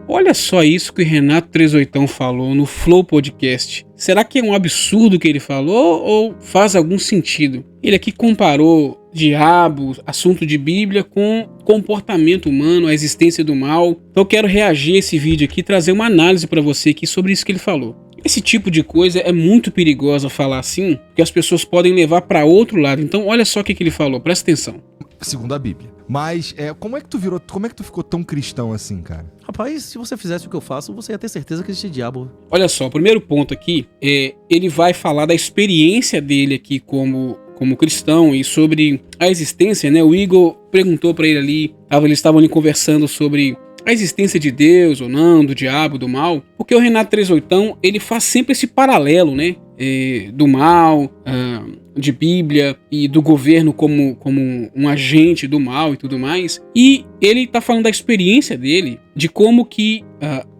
Olha só isso que o Renato 38 falou no Flow Podcast. Será que é um absurdo o que ele falou ou faz algum sentido? Ele aqui comparou diabo, assunto de Bíblia, com comportamento humano, a existência do mal. Então eu quero reagir a esse vídeo aqui e trazer uma análise para você aqui sobre isso que ele falou. Esse tipo de coisa é muito perigosa falar assim, porque as pessoas podem levar para outro lado. Então olha só o que ele falou, presta atenção. Segundo a Bíblia. Mas como é que tu ficou tão cristão assim, cara? Rapaz, se você fizesse o que eu faço, você ia ter certeza que existe diabo. Olha só, o primeiro ponto aqui ele vai falar da experiência dele aqui como cristão e sobre a existência, né? O Igor perguntou para ele ali, eles estavam ali conversando sobre a existência de Deus ou não, do diabo, do mal, porque o Renato 38 ele faz sempre esse paralelo, né? Do mal, de Bíblia e do governo como um agente do mal e tudo mais. E ele está falando da experiência dele, de como que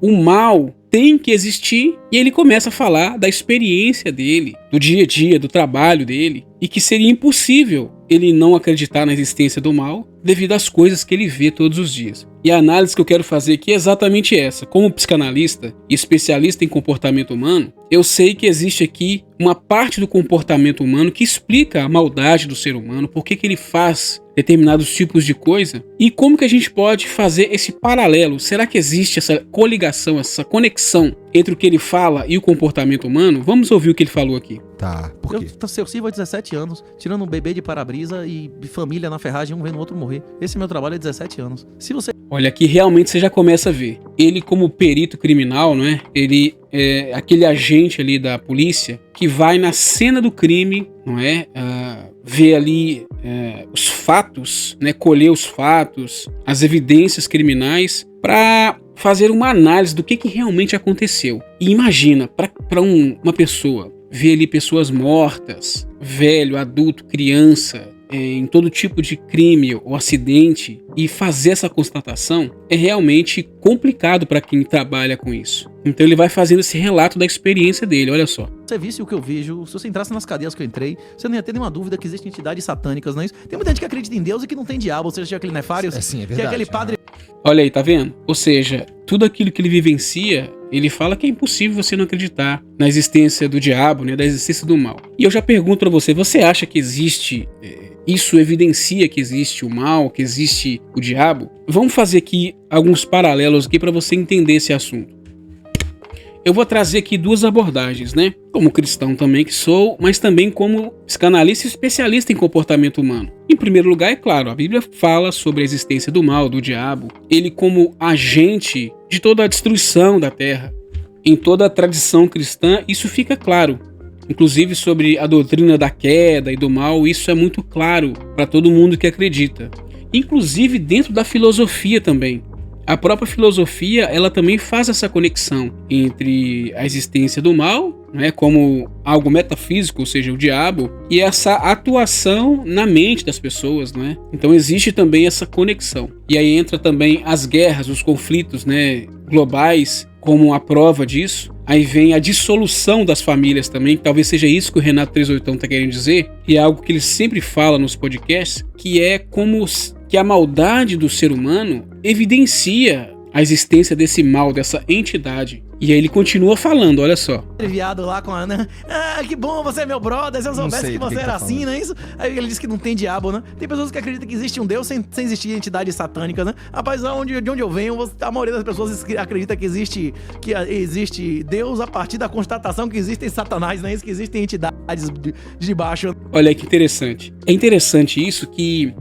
o mal tem que existir, e ele começa a falar da experiência dele, do dia a dia, do trabalho dele, e que seria impossível ele não acreditar na existência do mal devido às coisas que ele vê todos os dias. E a análise que eu quero fazer aqui é exatamente essa. Como psicanalista e especialista em comportamento humano, eu sei que existe aqui uma parte do comportamento humano que explica a maldade do ser humano, por que ele faz determinados tipos de coisa e como que a gente pode fazer esse paralelo. Será que existe essa coligação, essa conexão entre o que ele fala e o comportamento humano? Vamos ouvir o que ele falou aqui. Tá, por quê? Eu sirvo há 17 anos, tirando um bebê de para-brisa e família na ferragem, um vendo o outro morrer. Esse é meu trabalho há 17 anos. Se você... Olha, aqui realmente você já começa a ver. Ele como perito criminal, não é? Ele é aquele agente ali da polícia que vai na cena do crime, não é? Ver ali os fatos, né? Colher os fatos, as evidências criminais para fazer uma análise do que realmente aconteceu. E imagina, para uma pessoa ver ali pessoas mortas, velho, adulto, criança, em todo tipo de crime ou acidente, e fazer essa constatação é realmente complicado para quem trabalha com isso. Então ele vai fazendo esse relato da experiência dele, olha só. Se você visse o que eu vejo, se você entrasse nas cadeias que eu entrei, você não ia ter nenhuma dúvida que existem entidades satânicas, não é isso? Tem muita gente que acredita em Deus e que não tem diabo, ou seja, aquele Nefário, Sim, é verdade, que é aquele padre... Olha aí, tá vendo? Ou seja, tudo aquilo que ele vivencia, ele fala que é impossível você não acreditar na existência do diabo, né, da existência do mal. E eu já pergunto pra você, você acha que existe... Isso evidencia que existe o mal, que existe o diabo? Vamos fazer aqui alguns paralelos aqui para você entender esse assunto. Eu vou trazer aqui duas abordagens, né? Como cristão também que sou, mas também como psicanalista e especialista em comportamento humano. Em primeiro lugar, é claro, a Bíblia fala sobre a existência do mal, do diabo. Ele como agente de toda a destruição da terra. Em toda a tradição cristã, isso fica claro. Inclusive sobre a doutrina da queda e do mal, isso é muito claro para todo mundo que acredita. Inclusive dentro da filosofia também. A própria filosofia, ela também faz essa conexão entre a existência do mal, né, como algo metafísico, ou seja, o diabo, e essa atuação na mente das pessoas, né? Então existe também essa conexão. E aí entra também as guerras, os conflitos, né, globais, como a prova disso. Aí vem a dissolução das famílias também, que talvez seja isso que o Renato 38 está querendo dizer, e é algo que ele sempre fala nos podcasts, que é como que a maldade do ser humano evidencia a existência desse mal, dessa entidade. E aí ele continua falando, olha só. Viado lá com a Ana. Ah, que bom, você é meu brother. Se eu soubesse que você era assim, não é isso? Aí ele disse que não tem diabo, né? Tem pessoas que acreditam que existe um Deus sem existir entidades satânicas, né? Rapaz, de onde eu venho, a maioria das pessoas acredita que existe Deus a partir da constatação que existem satanás, não é isso? Que existem entidades de baixo. Olha que interessante. É interessante isso que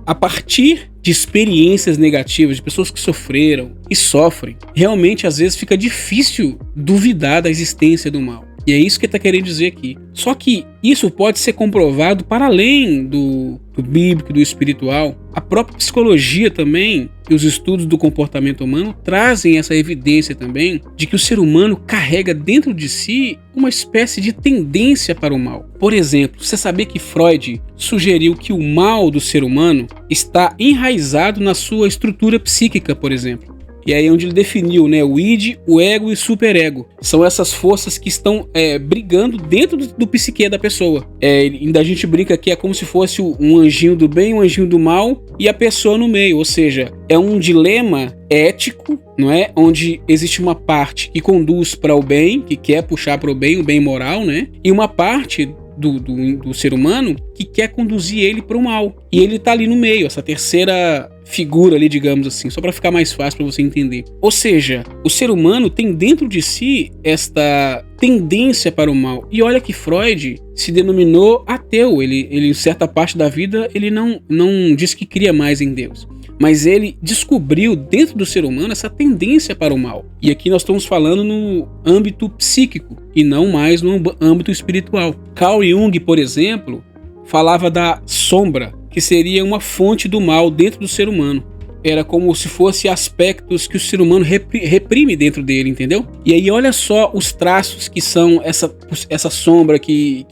a partir de experiências negativas, de pessoas que sofreram e sofrem, realmente às vezes fica difícil duvidar da existência do mal. E é isso que ele está querendo dizer aqui. Só que isso pode ser comprovado para além do bíblico, do espiritual. A própria psicologia também e os estudos do comportamento humano trazem essa evidência também de que o ser humano carrega dentro de si uma espécie de tendência para o mal. Por exemplo, você sabia que Freud sugeriu que o mal do ser humano está enraizado na sua estrutura psíquica, por exemplo. E aí onde ele definiu, né, o id, o ego e o superego. São essas forças que estão brigando dentro do psique da pessoa. Ainda a gente brinca que é como se fosse um anjinho do bem, um anjinho do mal e a pessoa no meio. Ou seja, é um dilema ético, não é? Onde existe uma parte que conduz para o bem, que quer puxar para o bem moral, né? E uma parte do ser humano que quer conduzir ele para o mal. E ele tá ali no meio, essa terceira figura ali, digamos assim, só para ficar mais fácil para você entender. Ou seja, o ser humano tem dentro de si esta tendência para o mal. E olha que Freud se denominou ateu. Ele em certa parte da vida, ele não diz que cria mais em Deus. Mas ele descobriu dentro do ser humano essa tendência para o mal. E aqui nós estamos falando no âmbito psíquico e não mais no âmbito espiritual. Carl Jung, por exemplo, falava da sombra, que seria uma fonte do mal dentro do ser humano. Era como se fosse aspectos que o ser humano reprime dentro dele, entendeu? E aí olha só os traços que são essa sombra que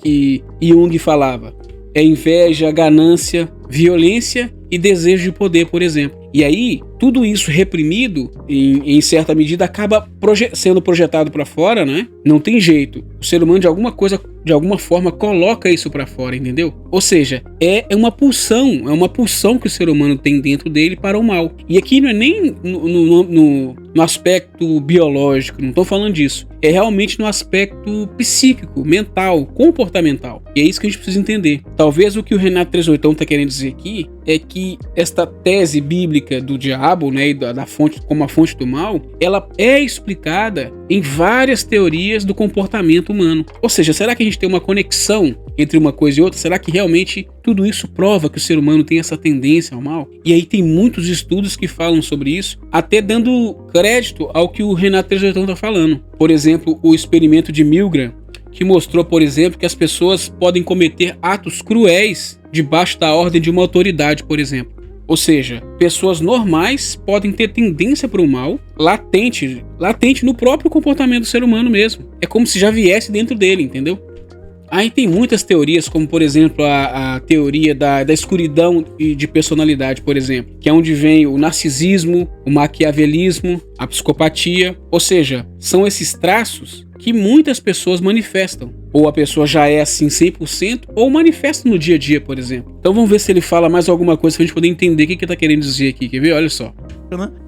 Jung falava. É inveja, ganância, violência e desejo de poder, por exemplo. E aí, tudo isso reprimido, em certa medida, acaba sendo projetado para fora, né? Não tem jeito. O ser humano, de alguma forma, coloca isso para fora, entendeu? Ou seja, é uma pulsão que o ser humano tem dentro dele para o mal. E aqui não é nem no aspecto biológico, não estou falando disso. É realmente no aspecto psíquico, mental, comportamental. E é isso que a gente precisa entender. Talvez o que o Renato 38 está querendo dizer aqui é que esta tese bíblica do diabo, né, e da fonte como a fonte do mal, ela é explicada em várias teorias do comportamento humano. Ou seja, será que a gente tem uma conexão entre uma coisa e outra? Será que realmente tudo isso prova que o ser humano tem essa tendência ao mal? E aí tem muitos estudos que falam sobre isso, até dando crédito ao que o Renato 38 está falando. Por exemplo, o experimento de Milgram, que mostrou, por exemplo, que as pessoas podem cometer atos cruéis debaixo da ordem de uma autoridade, por exemplo. Ou seja, pessoas normais podem ter tendência para o mal latente no próprio comportamento do ser humano mesmo. É como se já viesse dentro dele, entendeu? Aí tem muitas teorias, como por exemplo a teoria da escuridão de personalidade, por exemplo, que é onde vem o narcisismo, o maquiavelismo, a psicopatia. Ou seja, são esses traços que muitas pessoas manifestam. Ou a pessoa já é assim 100%, ou manifesta no dia a dia, por exemplo. Então vamos ver se ele fala mais alguma coisa pra gente poder entender o que ele tá querendo dizer aqui. Quer ver? Olha só.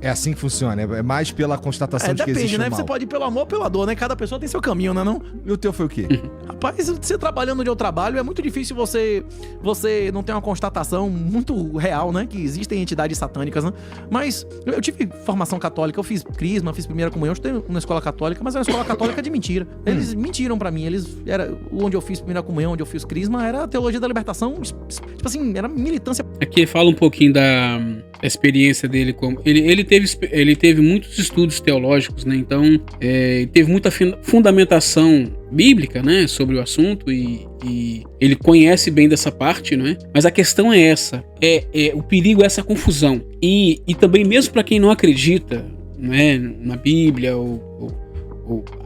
É assim que funciona, é mais pela constatação de que existe o mal. Você pode ir pelo amor ou pela dor, né? Cada pessoa tem seu caminho, né não? E o teu foi o quê? Rapaz, você trabalhando onde eu trabalho, é muito difícil você não ter uma constatação muito real, né? Que existem entidades satânicas, né? Mas eu tive formação católica, eu fiz crisma, fiz primeira comunhão, eu estudei na escola católica, mas é uma escola católica de mentira. Eles mentiram pra mim, onde eu fiz primeira comunhão, onde eu fiz crisma, era a teologia da libertação, tipo assim, era militância. Aqui fala um pouquinho da experiência dele como... Ele teve muitos estudos teológicos, né? Então, teve muita fundamentação bíblica, né? Sobre o assunto e ele conhece bem dessa parte, né? Mas a questão é essa, o perigo é essa confusão. E também mesmo para quem não acredita, né, na Bíblia ou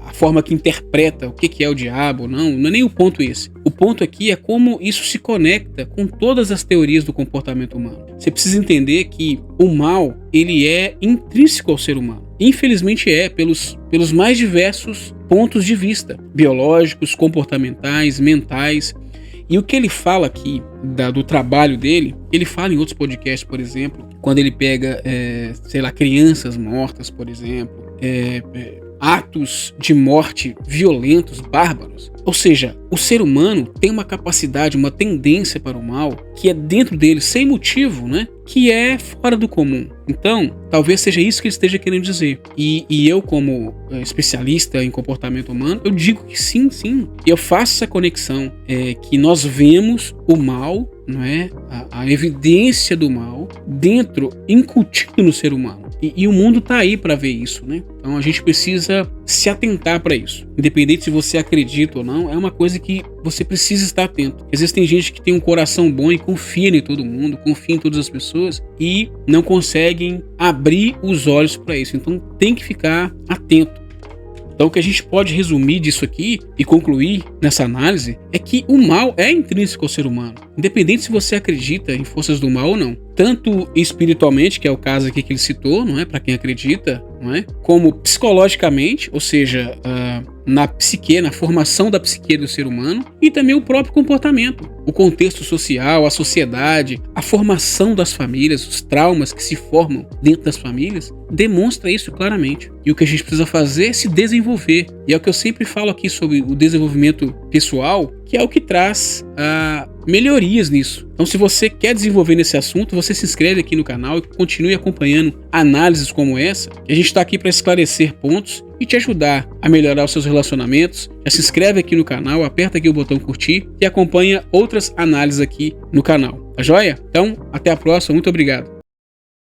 a forma que interpreta o que é o diabo, não é nem o ponto esse. O ponto aqui é como isso se conecta com todas as teorias do comportamento humano. Você precisa entender que o mal, ele é intrínseco ao ser humano. Infelizmente pelos mais diversos pontos de vista, biológicos, comportamentais, mentais. E o que ele fala aqui do trabalho dele, ele fala em outros podcasts, por exemplo, quando ele pega, crianças mortas, por exemplo, atos de morte violentos, bárbaros. Ou seja, o ser humano tem uma capacidade, uma tendência para o mal que é dentro dele, sem motivo, né? Que é fora do comum. Então, talvez seja isso que ele esteja querendo dizer. E eu, como especialista em comportamento humano, eu digo que sim. E eu faço essa conexão, que nós vemos o mal, não é? A evidência do mal incutido no ser humano. E o mundo está aí para ver isso, né? Então a gente precisa se atentar para isso. Independente se você acredita ou não, é uma coisa que você precisa estar atento. Existem gente que tem um coração bom e confia em todo mundo, confia em todas as pessoas e não conseguem abrir os olhos para isso. Então tem que ficar atento. Então o que a gente pode resumir disso aqui e concluir nessa análise é que o mal é intrínseco ao ser humano. Independente se você acredita em forças do mal ou não. Tanto espiritualmente, que é o caso aqui que ele citou, não é? Para quem acredita não é? Como psicologicamente, ou seja, na psique, na formação da psique do ser humano, e também o próprio comportamento, o contexto social, a sociedade, a formação das famílias, os traumas que se formam dentro das famílias, demonstra isso claramente. E o que a gente precisa fazer é se desenvolver. E é o que eu sempre falo aqui sobre o desenvolvimento pessoal, que é o que traz melhorias nisso. Então, se você quer desenvolver nesse assunto, você se inscreve aqui no canal e continue acompanhando análises como essa, que a gente está aqui para esclarecer pontos e te ajudar a melhorar os seus relacionamentos. Já se inscreve aqui no canal, aperta aqui o botão curtir e acompanha outras análises aqui no canal. Tá joia? Então, até a próxima. Muito obrigado.